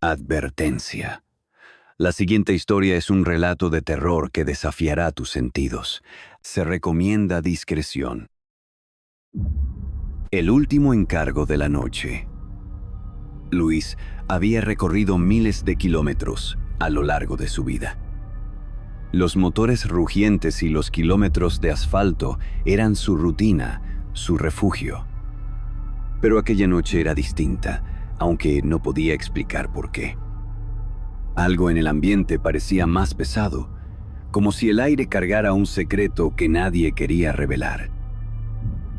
Advertencia. La siguiente historia es un relato de terror que desafiará tus sentidos. Se recomienda discreción. El último encargo de la noche. Luis había recorrido miles de kilómetros a lo largo de su vida. Los motores rugientes y los kilómetros de asfalto eran su rutina, su refugio. Pero aquella noche era distinta, aunque no podía explicar por qué. Algo en el ambiente parecía más pesado, como si el aire cargara un secreto que nadie quería revelar.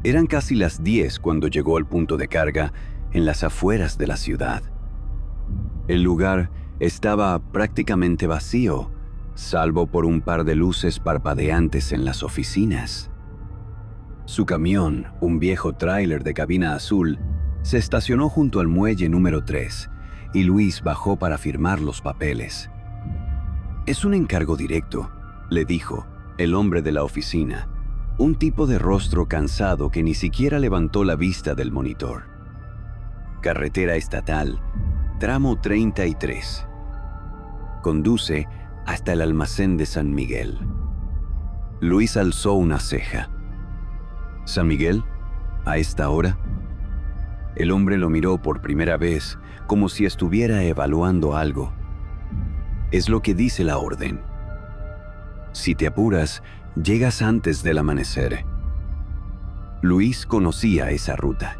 Eran casi las 10 cuando llegó al punto de carga en las afueras de la ciudad. El lugar estaba prácticamente vacío, salvo por un par de luces parpadeantes en las oficinas. Su camión, un viejo tráiler de cabina azul, se estacionó junto al muelle número 3 y Luis bajó para firmar los papeles. «Es un encargo directo», le dijo el hombre de la oficina, un tipo de rostro cansado que ni siquiera levantó la vista del monitor. «Carretera estatal, tramo 33. Conduce hasta el almacén de San Miguel». Luis alzó una ceja. «¿San Miguel? ¿A esta hora?» El hombre lo miró por primera vez, como si estuviera evaluando algo. «Es lo que dice la orden. Si te apuras, llegas antes del amanecer». Luis conocía esa ruta.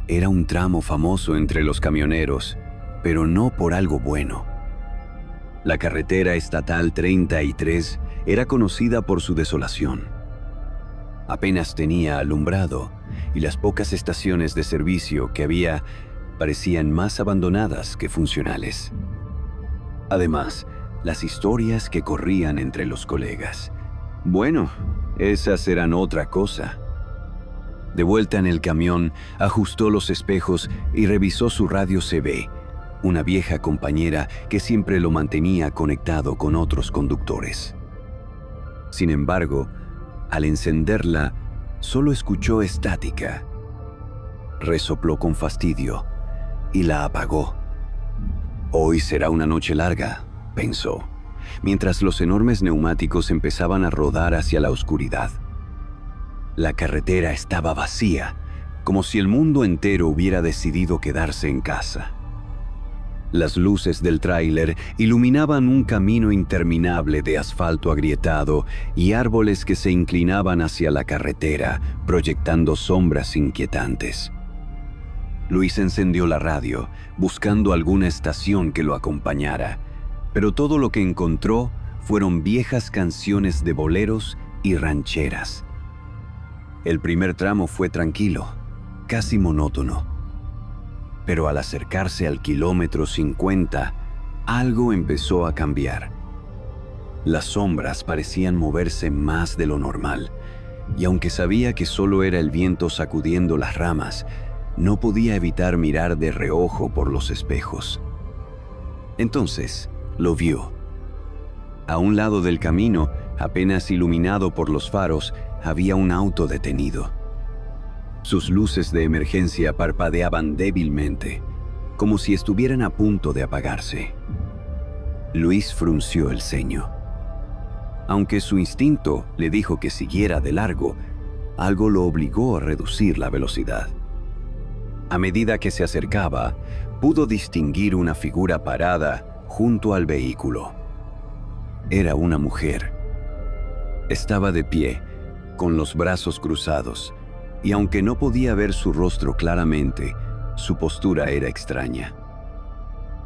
Era un tramo famoso entre los camioneros, pero no por algo bueno. La carretera estatal 33 era conocida por su desolación. Apenas tenía alumbrado y las pocas estaciones de servicio que había parecían más abandonadas que funcionales. Además, las historias que corrían entre los colegas. Bueno, esas eran otra cosa. De vuelta en el camión, ajustó los espejos y revisó su radio CB, una vieja compañera que siempre lo mantenía conectado con otros conductores. Sin embargo, al encenderla, solo escuchó estática. Resopló con fastidio y la apagó. «Hoy será una noche larga», pensó, mientras los enormes neumáticos empezaban a rodar hacia la oscuridad. La carretera estaba vacía, como si el mundo entero hubiera decidido quedarse en casa. Las luces del tráiler iluminaban un camino interminable de asfalto agrietado y árboles que se inclinaban hacia la carretera, proyectando sombras inquietantes. Luis encendió la radio, buscando alguna estación que lo acompañara, pero todo lo que encontró fueron viejas canciones de boleros y rancheras. El primer tramo fue tranquilo, casi monótono. Pero al acercarse al kilómetro 50, algo empezó a cambiar. Las sombras parecían moverse más de lo normal, y aunque sabía que solo era el viento sacudiendo las ramas, no podía evitar mirar de reojo por los espejos. Entonces, lo vio. A un lado del camino, apenas iluminado por los faros, había un auto detenido. Sus luces de emergencia parpadeaban débilmente, como si estuvieran a punto de apagarse. Luis frunció el ceño. Aunque su instinto le dijo que siguiera de largo, algo lo obligó a reducir la velocidad. A medida que se acercaba, pudo distinguir una figura parada junto al vehículo. Era una mujer. Estaba de pie, con los brazos cruzados, y aunque no podía ver su rostro claramente, su postura era extraña.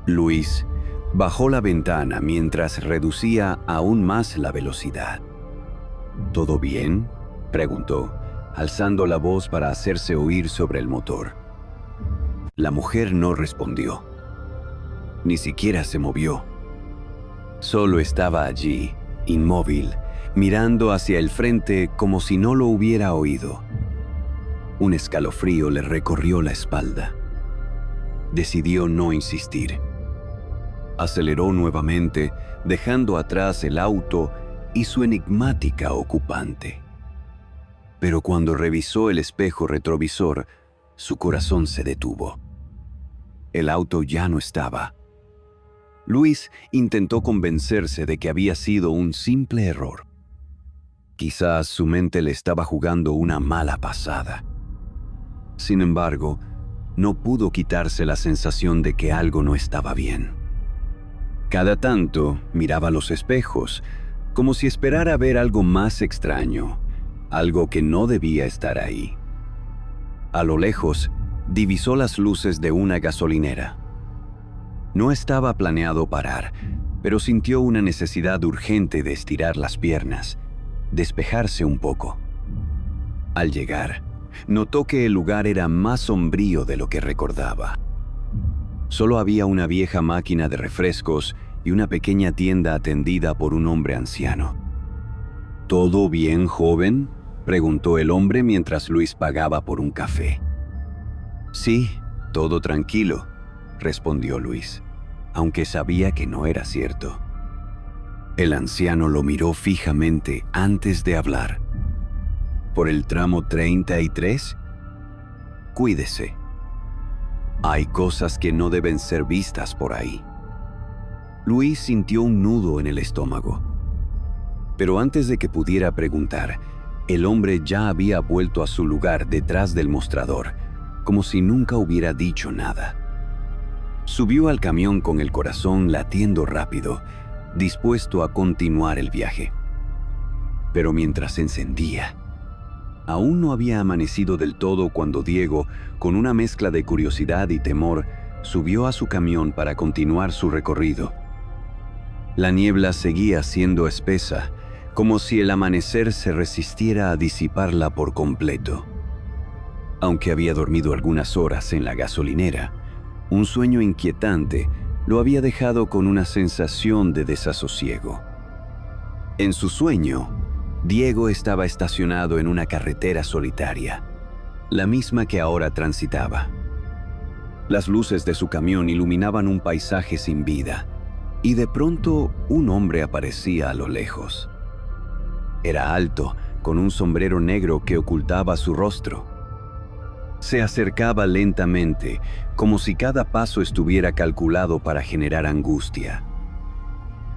Luis bajó la ventana mientras reducía aún más la velocidad. «¿Todo bien?», preguntó, alzando la voz para hacerse oír sobre el motor. La mujer no respondió. Ni siquiera se movió. Solo estaba allí, inmóvil, mirando hacia el frente como si no lo hubiera oído. Un escalofrío le recorrió la espalda. Decidió no insistir. Aceleró nuevamente, dejando atrás el auto y su enigmática ocupante. Pero cuando revisó el espejo retrovisor, su corazón se detuvo. El auto ya no estaba. Luis intentó convencerse de que había sido un simple error. Quizás su mente le estaba jugando una mala pasada. Sin embargo, no pudo quitarse la sensación de que algo no estaba bien. Cada tanto miraba los espejos, como si esperara ver algo más extraño, algo que no debía estar ahí. A lo lejos, divisó las luces de una gasolinera. No estaba planeado parar, pero sintió una necesidad urgente de estirar las piernas, despejarse un poco. Al llegar, notó que el lugar era más sombrío de lo que recordaba. Solo había una vieja máquina de refrescos y una pequeña tienda atendida por un hombre anciano. ¿Todo bien, joven?, preguntó el hombre mientras Luis pagaba por un café. Sí, todo tranquilo, respondió Luis, aunque sabía que no era cierto. El anciano lo miró fijamente antes de hablar. ¿Por el tramo 33? Cuídese. Hay cosas que no deben ser vistas por ahí. Luis sintió un nudo en el estómago. Pero antes de que pudiera preguntar, el hombre ya había vuelto a su lugar detrás del mostrador, como si nunca hubiera dicho nada. Subió al camión con el corazón latiendo rápido, dispuesto a continuar el viaje. Pero mientras encendía, aún no había amanecido del todo cuando Diego, con una mezcla de curiosidad y temor, subió a su camión para continuar su recorrido. La niebla seguía siendo espesa, como si el amanecer se resistiera a disiparla por completo. Aunque había dormido algunas horas en la gasolinera, un sueño inquietante lo había dejado con una sensación de desasosiego. En su sueño, Diego estaba estacionado en una carretera solitaria, la misma que ahora transitaba. Las luces de su camión iluminaban un paisaje sin vida, y de pronto un hombre aparecía a lo lejos. Era alto, con un sombrero negro que ocultaba su rostro. Se acercaba lentamente, como si cada paso estuviera calculado para generar angustia.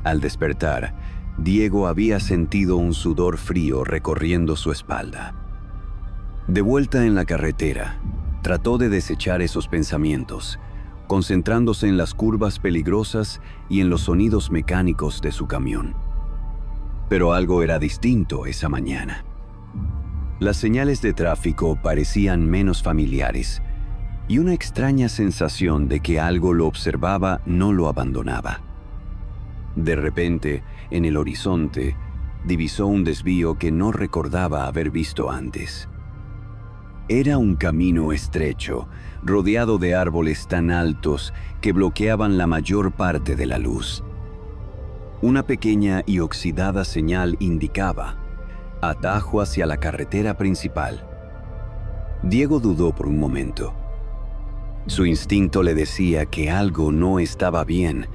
Al despertar, Diego había sentido un sudor frío recorriendo su espalda. De vuelta en la carretera, trató de desechar esos pensamientos, concentrándose en las curvas peligrosas y en los sonidos mecánicos de su camión. Pero algo era distinto esa mañana. Las señales de tráfico parecían menos familiares, y una extraña sensación de que algo lo observaba no lo abandonaba. De repente, en el horizonte, divisó un desvío que no recordaba haber visto antes. Era un camino estrecho, rodeado de árboles tan altos que bloqueaban la mayor parte de la luz. Una pequeña y oxidada señal indicaba atajo hacia la carretera principal. Diego dudó por un momento. Su instinto le decía que algo no estaba bien,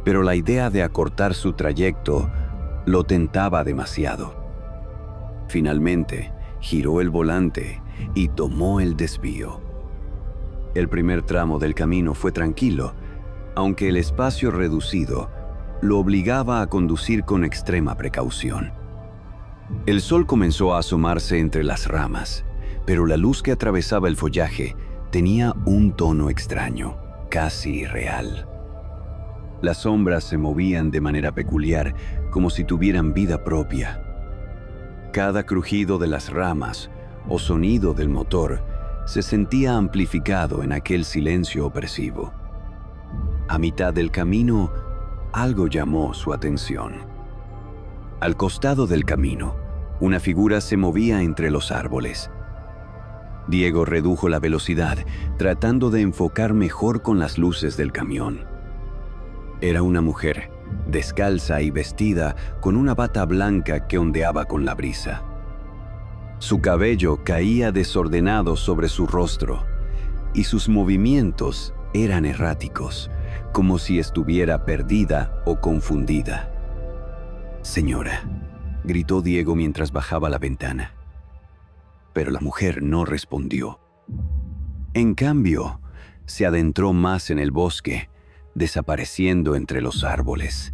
pero la idea de acortar su trayecto lo tentaba demasiado. Finalmente, giró el volante y tomó el desvío. El primer tramo del camino fue tranquilo, aunque el espacio reducido lo obligaba a conducir con extrema precaución. El sol comenzó a asomarse entre las ramas, pero la luz que atravesaba el follaje tenía un tono extraño, casi irreal. Las sombras se movían de manera peculiar, como si tuvieran vida propia. Cada crujido de las ramas o sonido del motor se sentía amplificado en aquel silencio opresivo. A mitad del camino, algo llamó su atención. Al costado del camino, una figura se movía entre los árboles. Diego redujo la velocidad, tratando de enfocar mejor con las luces del camión. Era una mujer, descalza y vestida con una bata blanca que ondeaba con la brisa. Su cabello caía desordenado sobre su rostro, y sus movimientos eran erráticos, como si estuviera perdida o confundida. «Señora», gritó Diego mientras bajaba la ventana. Pero la mujer no respondió. En cambio, se adentró más en el bosque, desapareciendo entre los árboles.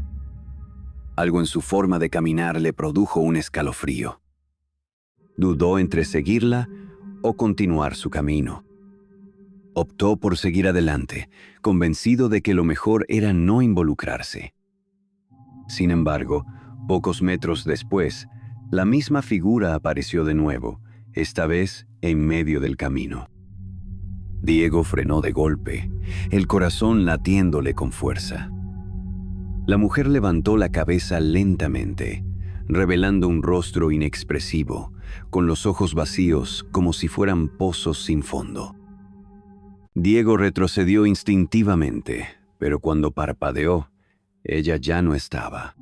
Algo en su forma de caminar le produjo un escalofrío. Dudó entre seguirla o continuar su camino. Optó por seguir adelante, convencido de que lo mejor era no involucrarse. Sin embargo, pocos metros después, la misma figura apareció de nuevo, esta vez en medio del camino. Diego frenó de golpe, el corazón latiéndole con fuerza. La mujer levantó la cabeza lentamente, revelando un rostro inexpresivo, con los ojos vacíos como si fueran pozos sin fondo. Diego retrocedió instintivamente, pero cuando parpadeó, ella ya no estaba.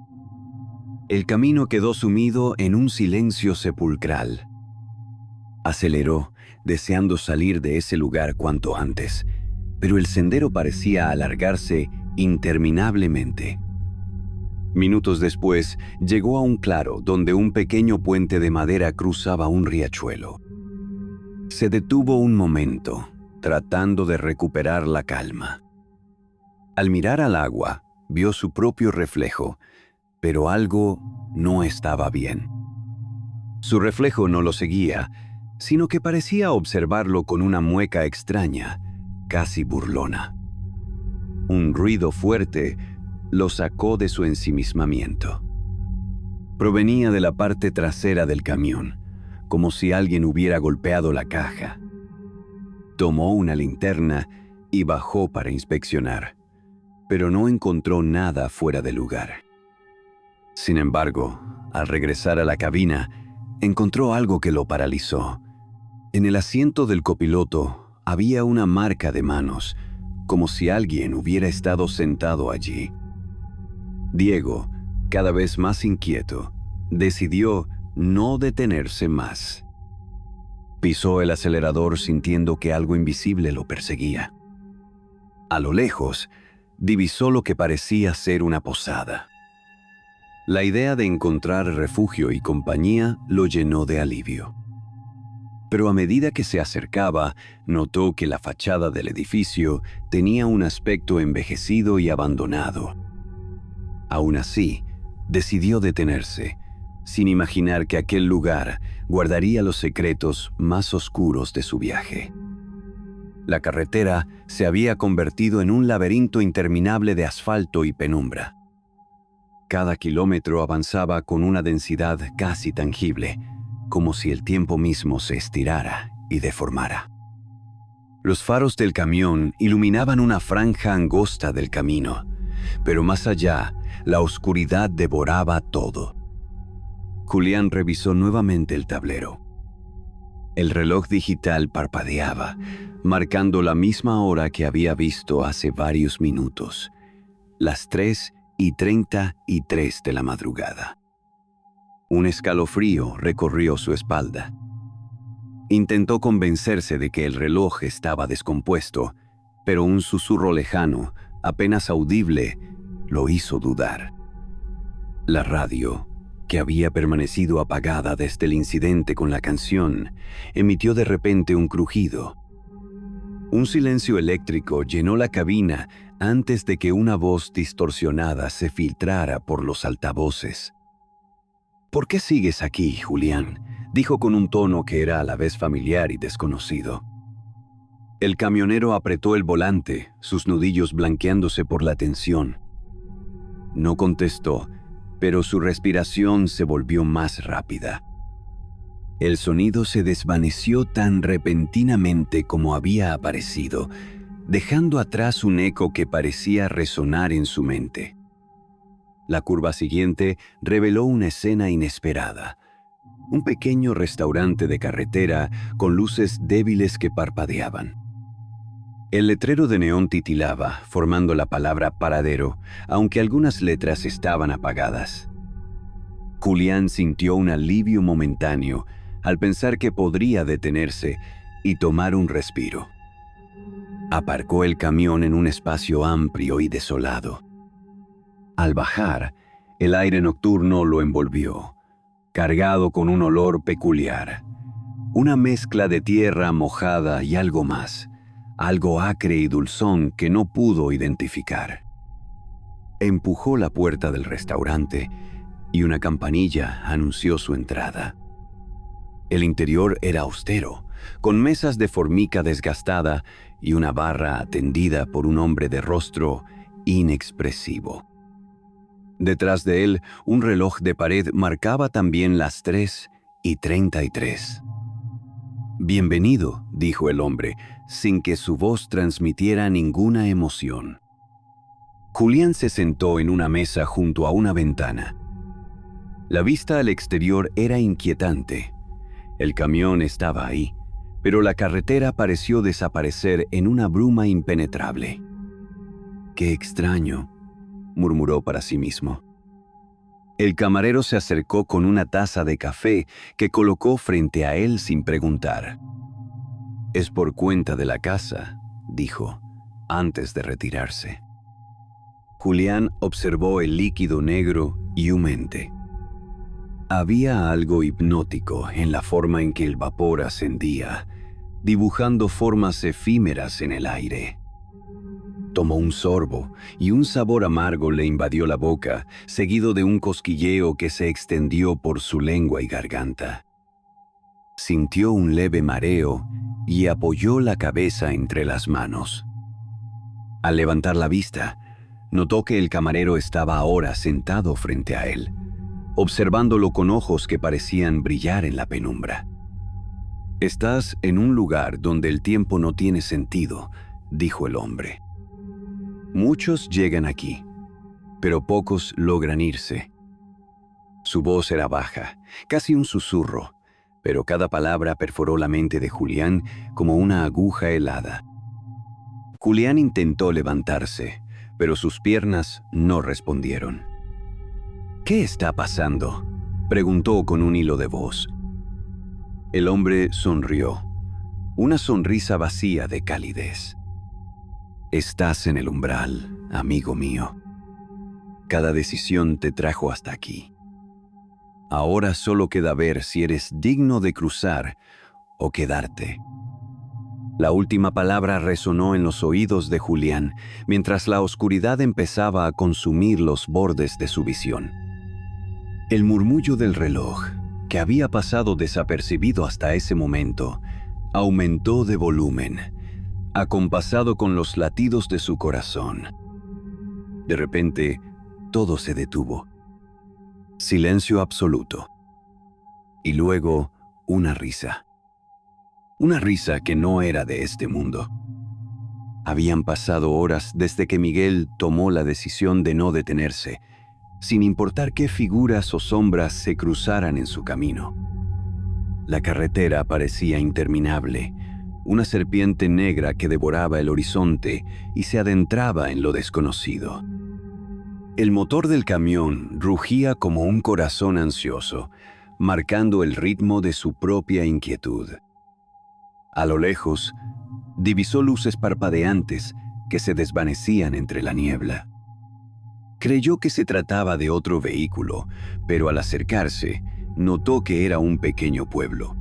El camino quedó sumido en un silencio sepulcral. Aceleró, deseando salir de ese lugar cuanto antes, pero el sendero parecía alargarse interminablemente. Minutos después, llegó a un claro donde un pequeño puente de madera cruzaba un riachuelo. Se detuvo un momento, tratando de recuperar la calma. Al mirar al agua, vio su propio reflejo, pero algo no estaba bien. Su reflejo no lo seguía, sino que parecía observarlo con una mueca extraña, casi burlona. Un ruido fuerte lo sacó de su ensimismamiento. Provenía de la parte trasera del camión, como si alguien hubiera golpeado la caja. Tomó una linterna y bajó para inspeccionar, pero no encontró nada fuera de lugar. Sin embargo, al regresar a la cabina, encontró algo que lo paralizó. En el asiento del copiloto había una marca de manos, como si alguien hubiera estado sentado allí. Diego, cada vez más inquieto, decidió no detenerse más. Pisó el acelerador sintiendo que algo invisible lo perseguía. A lo lejos, divisó lo que parecía ser una posada. La idea de encontrar refugio y compañía lo llenó de alivio. Pero a medida que se acercaba, notó que la fachada del edificio tenía un aspecto envejecido y abandonado. Aún así, decidió detenerse, sin imaginar que aquel lugar guardaría los secretos más oscuros de su viaje. La carretera se había convertido en un laberinto interminable de asfalto y penumbra. Cada kilómetro avanzaba con una densidad casi tangible, como si el tiempo mismo se estirara y deformara. Los faros del camión iluminaban una franja angosta del camino, pero más allá, la oscuridad devoraba todo. Julián revisó nuevamente el tablero. El reloj digital parpadeaba, marcando la misma hora que había visto hace varios minutos, las 3:33 de la madrugada. Un escalofrío recorrió su espalda. Intentó convencerse de que el reloj estaba descompuesto, pero un susurro lejano, apenas audible, lo hizo dudar. La radio, que había permanecido apagada desde el incidente con la canción, emitió de repente un crujido. Un silencio eléctrico llenó la cabina antes de que una voz distorsionada se filtrara por los altavoces. «¿Por qué sigues aquí, Julián?», dijo con un tono que era a la vez familiar y desconocido. El camionero apretó el volante, sus nudillos blanqueándose por la tensión. No contestó, pero su respiración se volvió más rápida. El sonido se desvaneció tan repentinamente como había aparecido, dejando atrás un eco que parecía resonar en su mente. La curva siguiente reveló una escena inesperada. Un pequeño restaurante de carretera con luces débiles que parpadeaban. El letrero de neón titilaba, formando la palabra paradero, aunque algunas letras estaban apagadas. Julián sintió un alivio momentáneo al pensar que podría detenerse y tomar un respiro. Aparcó el camión en un espacio amplio y desolado. Al bajar, el aire nocturno lo envolvió, cargado con un olor peculiar, una mezcla de tierra mojada y algo más, algo acre y dulzón que no pudo identificar. Empujó la puerta del restaurante y una campanilla anunció su entrada. El interior era austero, con mesas de formica desgastada y una barra atendida por un hombre de rostro inexpresivo. Detrás de él, un reloj de pared marcaba también las 3:33. «Bienvenido», dijo el hombre, sin que su voz transmitiera ninguna emoción. Julián se sentó en una mesa junto a una ventana. La vista al exterior era inquietante. El camión estaba ahí, pero la carretera pareció desaparecer en una bruma impenetrable. «Qué extraño», murmuró para sí mismo. El camarero se acercó con una taza de café que colocó frente a él sin preguntar. «Es por cuenta de la casa», dijo, antes de retirarse. Julián observó el líquido negro y humeante. Había algo hipnótico en la forma en que el vapor ascendía, dibujando formas efímeras en el aire. Tomó un sorbo y un sabor amargo le invadió la boca, seguido de un cosquilleo que se extendió por su lengua y garganta. Sintió un leve mareo y apoyó la cabeza entre las manos. Al levantar la vista, notó que el camarero estaba ahora sentado frente a él, observándolo con ojos que parecían brillar en la penumbra. «Estás en un lugar donde el tiempo no tiene sentido», dijo el hombre. «Muchos llegan aquí, pero pocos logran irse». Su voz era baja, casi un susurro, pero cada palabra perforó la mente de Julián como una aguja helada. Julián intentó levantarse, pero sus piernas no respondieron. «¿Qué está pasando?», preguntó con un hilo de voz. El hombre sonrió, una sonrisa vacía de calidez. «Estás en el umbral, amigo mío. Cada decisión te trajo hasta aquí. Ahora solo queda ver si eres digno de cruzar o quedarte». La última palabra resonó en los oídos de Julián, mientras la oscuridad empezaba a consumir los bordes de su visión. El murmullo del reloj, que había pasado desapercibido hasta ese momento, aumentó de volumen, acompasado con los latidos de su corazón. De repente, todo se detuvo. Silencio absoluto. Y luego, una risa. Una risa que no era de este mundo. Habían pasado horas desde que Miguel tomó la decisión de no detenerse, sin importar qué figuras o sombras se cruzaran en su camino. La carretera parecía interminable, una serpiente negra que devoraba el horizonte y se adentraba en lo desconocido. El motor del camión rugía como un corazón ansioso, marcando el ritmo de su propia inquietud. A lo lejos, divisó luces parpadeantes que se desvanecían entre la niebla. Creyó que se trataba de otro vehículo, pero al acercarse, notó que era un pequeño pueblo.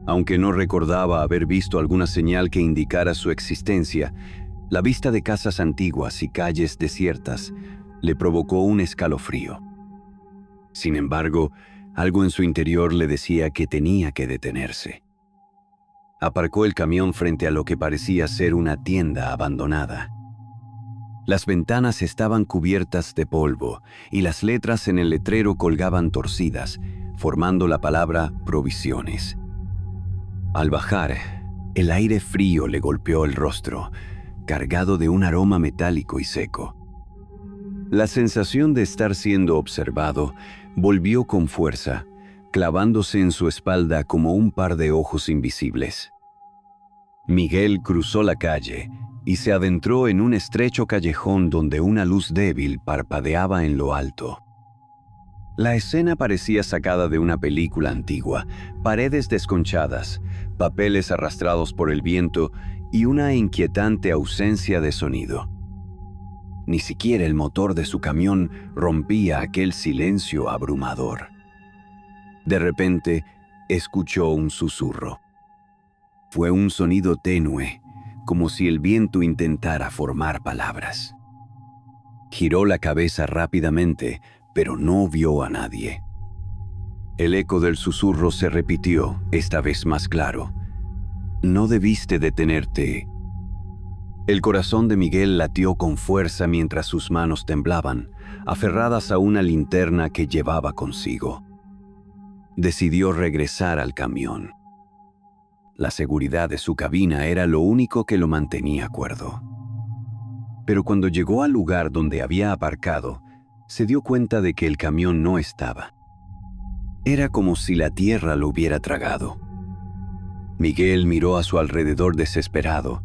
Aunque no recordaba haber visto alguna señal que indicara su existencia, la vista de casas antiguas y calles desiertas le provocó un escalofrío. Sin embargo, algo en su interior le decía que tenía que detenerse. Aparcó el camión frente a lo que parecía ser una tienda abandonada. Las ventanas estaban cubiertas de polvo y las letras en el letrero colgaban torcidas, formando la palabra provisiones. Al bajar, el aire frío le golpeó el rostro, cargado de un aroma metálico y seco. La sensación de estar siendo observado volvió con fuerza, clavándose en su espalda como un par de ojos invisibles. Miguel cruzó la calle y se adentró en un estrecho callejón donde una luz débil parpadeaba en lo alto. La escena parecía sacada de una película antigua: paredes desconchadas, papeles arrastrados por el viento y una inquietante ausencia de sonido. Ni siquiera el motor de su camión rompía aquel silencio abrumador. De repente, escuchó un susurro. Fue un sonido tenue, como si el viento intentara formar palabras. Giró la cabeza rápidamente, pero no vio a nadie. El eco del susurro se repitió, esta vez más claro. No debiste detenerte. El corazón de Miguel latió con fuerza mientras sus manos temblaban, aferradas a una linterna que llevaba consigo. Decidió regresar al camión. La seguridad de su cabina era lo único que lo mantenía cuerdo. Pero cuando llegó al lugar donde había aparcado, se dio cuenta de que el camión no estaba. Era como si la tierra lo hubiera tragado. Miguel miró a su alrededor desesperado,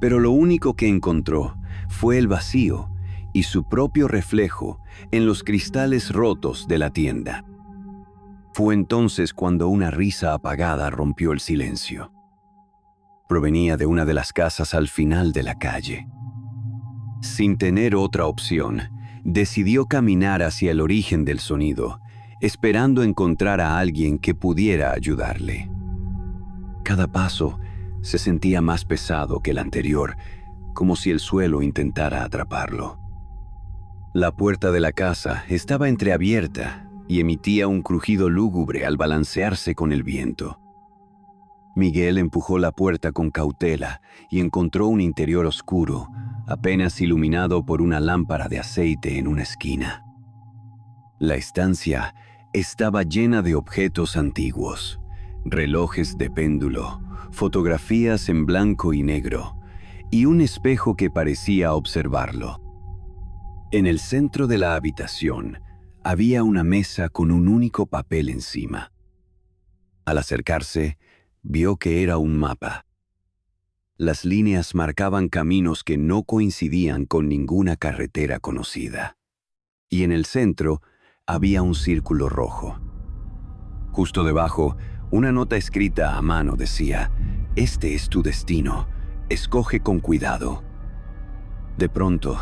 pero lo único que encontró fue el vacío y su propio reflejo en los cristales rotos de la tienda. Fue entonces cuando una risa apagada rompió el silencio. Provenía de una de las casas al final de la calle. Sin tener otra opción, decidió caminar hacia el origen del sonido, esperando encontrar a alguien que pudiera ayudarle. Cada paso se sentía más pesado que el anterior, como si el suelo intentara atraparlo. La puerta de la casa estaba entreabierta y emitía un crujido lúgubre al balancearse con el viento. Miguel empujó la puerta con cautela y encontró un interior oscuro, apenas iluminado por una lámpara de aceite en una esquina. La estancia estaba llena de objetos antiguos, relojes de péndulo, fotografías en blanco y negro, y un espejo que parecía observarlo. En el centro de la habitación había una mesa con un único papel encima. Al acercarse, vio que era un mapa. Las líneas marcaban caminos que no coincidían con ninguna carretera conocida. Y en el centro había un círculo rojo. Justo debajo, una nota escrita a mano decía: «Este es tu destino, escoge con cuidado». De pronto,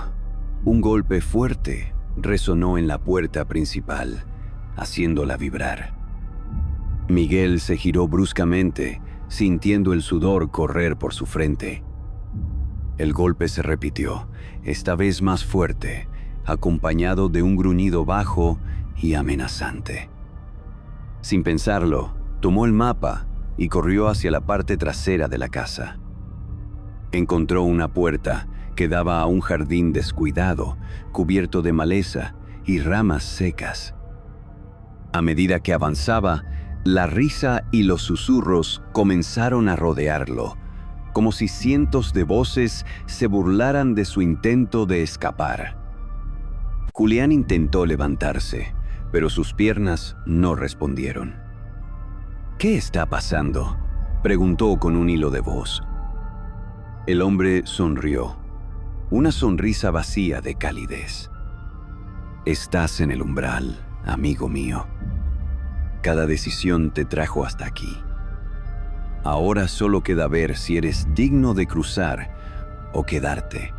un golpe fuerte resonó en la puerta principal, haciéndola vibrar. Miguel se giró bruscamente, sintiendo el sudor correr por su frente. El golpe se repitió, esta vez más fuerte, acompañado de un gruñido bajo y amenazante. Sin pensarlo, tomó el mapa y corrió hacia la parte trasera de la casa. Encontró una puerta que daba a un jardín descuidado, cubierto de maleza y ramas secas. A medida que avanzaba, la risa y los susurros comenzaron a rodearlo, como si cientos de voces se burlaran de su intento de escapar. Julián intentó levantarse, pero sus piernas no respondieron. «¿Qué está pasando?», preguntó con un hilo de voz. El hombre sonrió, una sonrisa vacía de calidez. «Estás en el umbral, amigo mío. Cada decisión te trajo hasta aquí. Ahora solo queda ver si eres digno de cruzar o quedarte».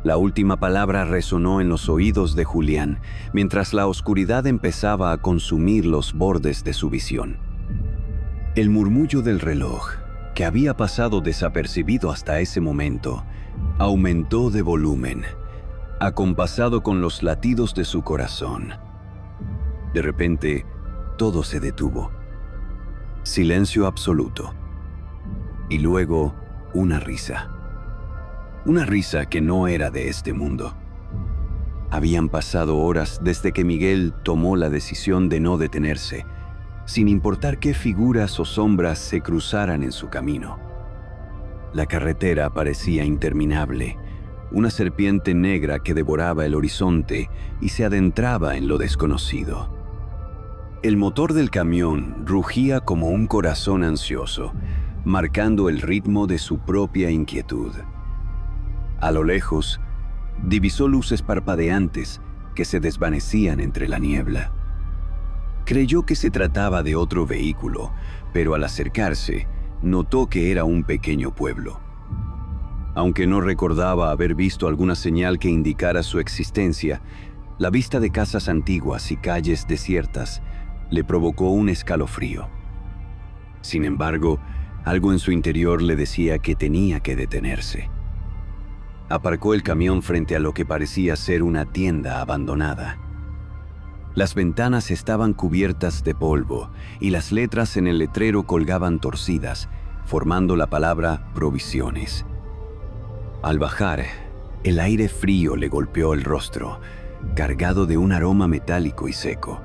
La última palabra resonó en los oídos de Julián, mientras la oscuridad empezaba a consumir los bordes de su visión. El murmullo del reloj, que había pasado desapercibido hasta ese momento, aumentó de volumen, acompasado con los latidos de su corazón. De repente, todo se detuvo. Silencio absoluto. Y luego, una risa. Una risa que no era de este mundo. Habían pasado horas desde que Miguel tomó la decisión de no detenerse, sin importar qué figuras o sombras se cruzaran en su camino. La carretera parecía interminable, una serpiente negra que devoraba el horizonte y se adentraba en lo desconocido. El motor del camión rugía como un corazón ansioso, marcando el ritmo de su propia inquietud. A lo lejos, divisó luces parpadeantes que se desvanecían entre la niebla. Creyó que se trataba de otro vehículo, pero al acercarse, notó que era un pequeño pueblo. Aunque no recordaba haber visto alguna señal que indicara su existencia, la vista de casas antiguas y calles desiertas le provocó un escalofrío. Sin embargo, Algo en su interior le decía que tenía que detenerse. Aparcó el camión frente a lo que parecía ser una tienda abandonada. Las ventanas estaban cubiertas de polvo y las letras en el letrero colgaban torcidas, formando la palabra provisiones. Al bajar, el aire frío le golpeó el rostro, cargado de un aroma metálico y seco.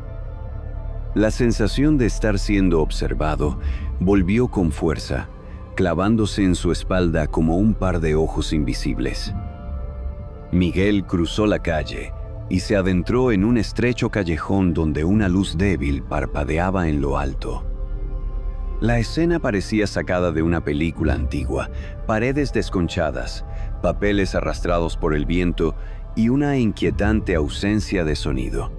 La sensación de estar siendo observado volvió con fuerza, clavándose en su espalda como un par de ojos invisibles. Miguel cruzó la calle y se adentró en un estrecho callejón donde una luz débil parpadeaba en lo alto. La escena parecía sacada de una película antigua: paredes desconchadas, papeles arrastrados por el viento y una inquietante ausencia de sonido.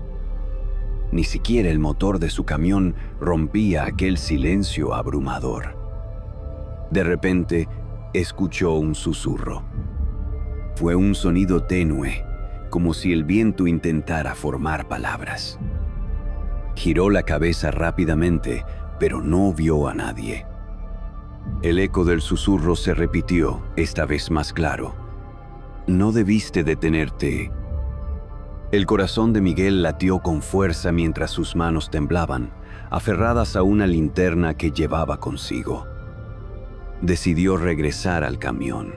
Ni siquiera el motor de su camión rompía aquel silencio abrumador. De repente, escuchó un susurro. Fue un sonido tenue, como si el viento intentara formar palabras. Giró la cabeza rápidamente, pero no vio a nadie. El eco del susurro se repitió, esta vez más claro. No debiste detenerte. El corazón de Miguel latió con fuerza mientras sus manos temblaban, aferradas a una linterna que llevaba consigo. Decidió regresar al camión.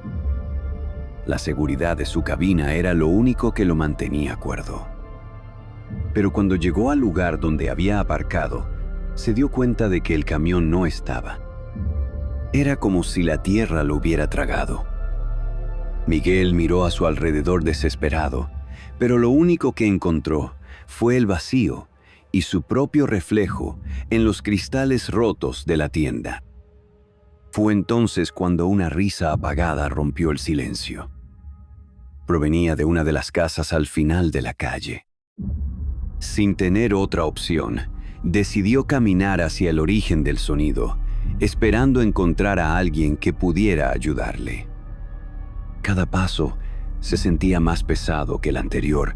La seguridad de su cabina era lo único que lo mantenía cuerdo. Pero cuando llegó al lugar donde había aparcado, se dio cuenta de que el camión no estaba. Era como si la tierra lo hubiera tragado. Miguel miró a su alrededor desesperado, pero lo único que encontró fue el vacío y su propio reflejo en los cristales rotos de la tienda. Fue entonces cuando una risa apagada rompió el silencio. Provenía de una de las casas al final de la calle. Sin tener otra opción, decidió caminar hacia el origen del sonido, esperando encontrar a alguien que pudiera ayudarle. Cada paso se sentía más pesado que el anterior,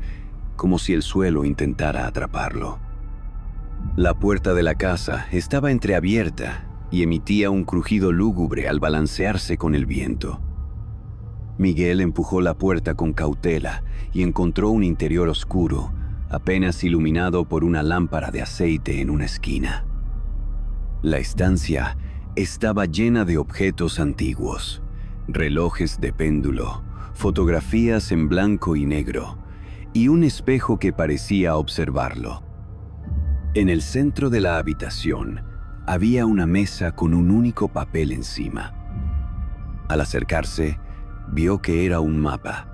como si el suelo intentara atraparlo. La puerta de la casa estaba entreabierta y emitía un crujido lúgubre al balancearse con el viento. Miguel empujó la puerta con cautela y encontró un interior oscuro, apenas iluminado por una lámpara de aceite en una esquina. La estancia estaba llena de objetos antiguos, relojes de péndulo, fotografías en blanco y negro, y un espejo que parecía observarlo. En el centro de la habitación había una mesa con un único papel encima. Al acercarse, vio que era un mapa.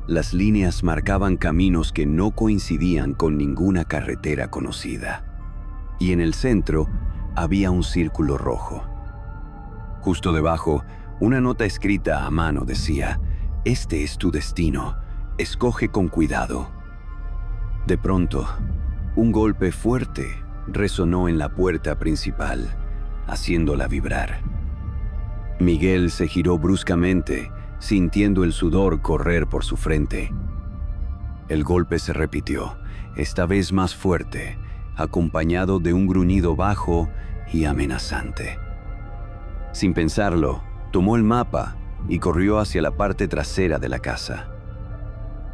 Las líneas marcaban caminos que no coincidían con ninguna carretera conocida. Y en el centro había un círculo rojo. Justo debajo, una nota escrita a mano decía: «Este es tu destino, escoge con cuidado». De pronto, un golpe fuerte resonó en la puerta principal, haciéndola vibrar. Miguel se giró bruscamente, sintiendo el sudor correr por su frente. El golpe se repitió, esta vez más fuerte, acompañado de un gruñido bajo y amenazante. Sin pensarlo, tomó el mapa y corrió hacia la parte trasera de la casa.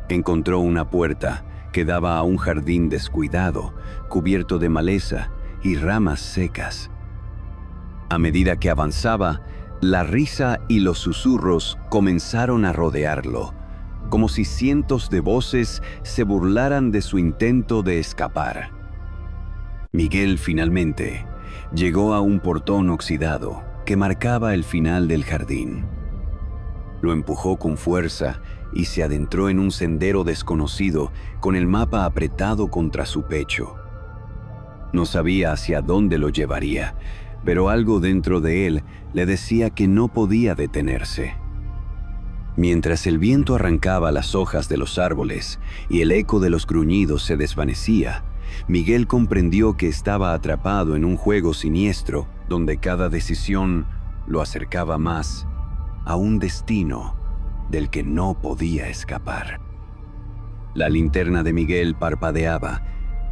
Encontró una puerta que daba a un jardín descuidado, cubierto de maleza y ramas secas. A medida que avanzaba, la risa y los susurros comenzaron a rodearlo, como si cientos de voces se burlaran de su intento de escapar. Miguel finalmente llegó a un portón oxidado que marcaba el final del jardín. Lo empujó con fuerza y se adentró en un sendero desconocido con el mapa apretado contra su pecho. No sabía hacia dónde lo llevaría, pero algo dentro de él le decía que no podía detenerse. Mientras el viento arrancaba las hojas de los árboles y el eco de los gruñidos se desvanecía, Miguel comprendió que estaba atrapado en un juego siniestro donde cada decisión lo acercaba más a un destino del que no podía escapar. La linterna de Miguel parpadeaba,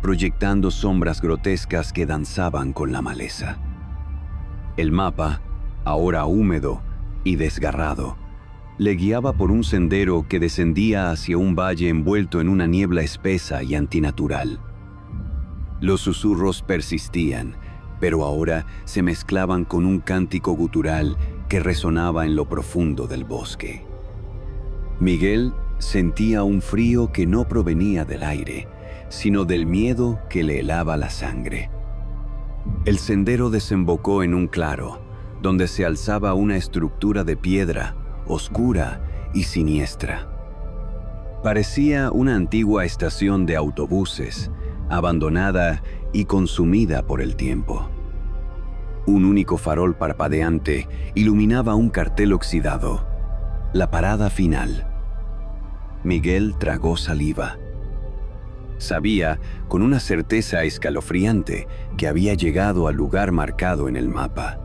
proyectando sombras grotescas que danzaban con la maleza. El mapa ahora húmedo y desgarrado, le guiaba por un sendero que descendía hacia un valle envuelto en una niebla espesa y antinatural. Los susurros persistían, pero ahora se mezclaban con un cántico gutural que resonaba en lo profundo del bosque. Miguel sentía un frío que no provenía del aire, sino del miedo que le helaba la sangre. El sendero desembocó en un claro, donde se alzaba una estructura de piedra, oscura y siniestra. Parecía una antigua estación de autobuses, abandonada y consumida por el tiempo. Un único farol parpadeante iluminaba un cartel oxidado: la parada final. Miguel tragó saliva. Sabía, con una certeza escalofriante, que había llegado al lugar marcado en el mapa.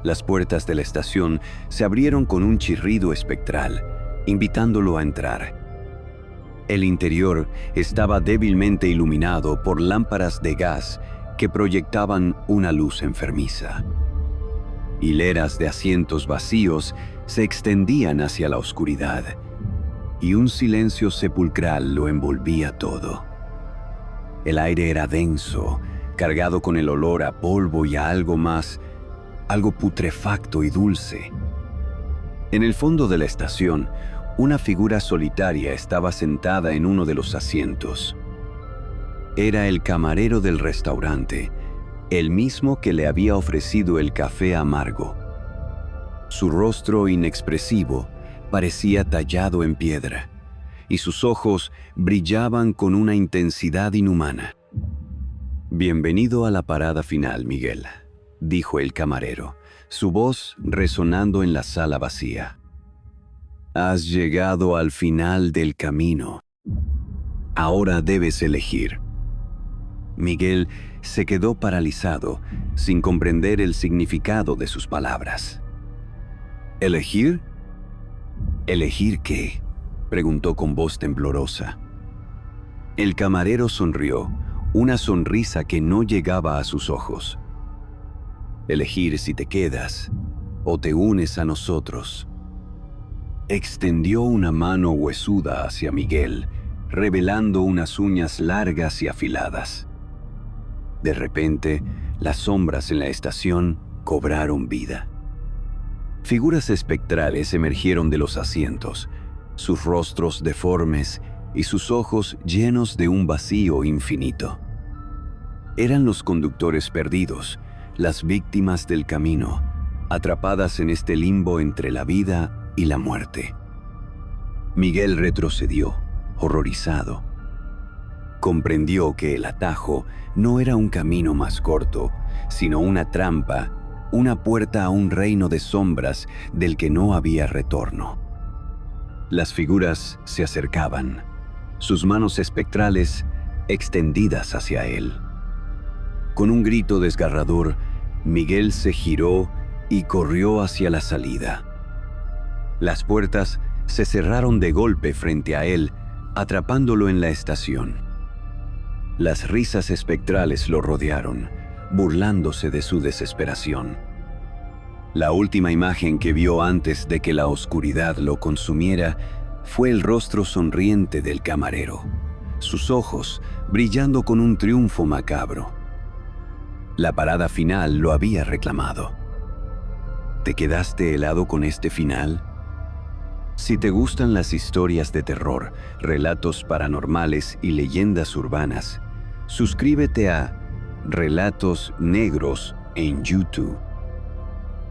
Las puertas de la estación se abrieron con un chirrido espectral, invitándolo a entrar. El interior estaba débilmente iluminado por lámparas de gas que proyectaban una luz enfermiza. Hileras de asientos vacíos se extendían hacia la oscuridad, y un silencio sepulcral lo envolvía todo. El aire era denso, cargado con el olor a polvo y a algo más, algo putrefacto y dulce. En el fondo de la estación, una figura solitaria estaba sentada en uno de los asientos. Era el camarero del restaurante, el mismo que le había ofrecido el café amargo. Su rostro inexpresivo parecía tallado en piedra, y sus ojos brillaban con una intensidad inhumana. «Bienvenido a la parada final, Miguel», dijo el camarero, su voz resonando en la sala vacía. «Has llegado al final del camino. Ahora debes elegir». Miguel se quedó paralizado, sin comprender el significado de sus palabras. ¿Elegir? ¿Elegir qué?, preguntó con voz temblorosa. El camarero sonrió, una sonrisa que no llegaba a sus ojos. Elegir si te quedas o te unes a nosotros. Extendió una mano huesuda hacia Miguel, revelando unas uñas largas y afiladas. De repente, las sombras en la estación cobraron vida. Figuras espectrales emergieron de los asientos, sus rostros deformes y sus ojos llenos de un vacío infinito. Eran los conductores perdidos, las víctimas del camino, atrapadas en este limbo entre la vida y la muerte. Miguel retrocedió, horrorizado. Comprendió que el atajo no era un camino más corto, sino una trampa, una puerta a un reino de sombras del que no había retorno. Las figuras se acercaban, sus manos espectrales extendidas hacia él. Con un grito desgarrador, Miguel se giró y corrió hacia la salida. Las puertas se cerraron de golpe frente a él, atrapándolo en la estación. Las risas espectrales lo rodearon, burlándose de su desesperación. La última imagen que vio antes de que la oscuridad lo consumiera fue el rostro sonriente del camarero, sus ojos brillando con un triunfo macabro. La parada final lo había reclamado. ¿Te quedaste helado con este final? Si te gustan las historias de terror, relatos paranormales y leyendas urbanas, suscríbete a Relatos Negros en YouTube.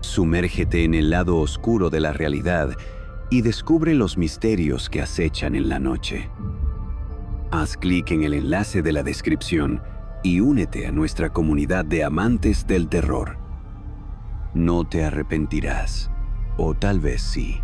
Sumérgete en el lado oscuro de la realidad y descubre los misterios que acechan en la noche. Haz clic en el enlace de la descripción y únete a nuestra comunidad de amantes del terror. No te arrepentirás, o tal vez sí.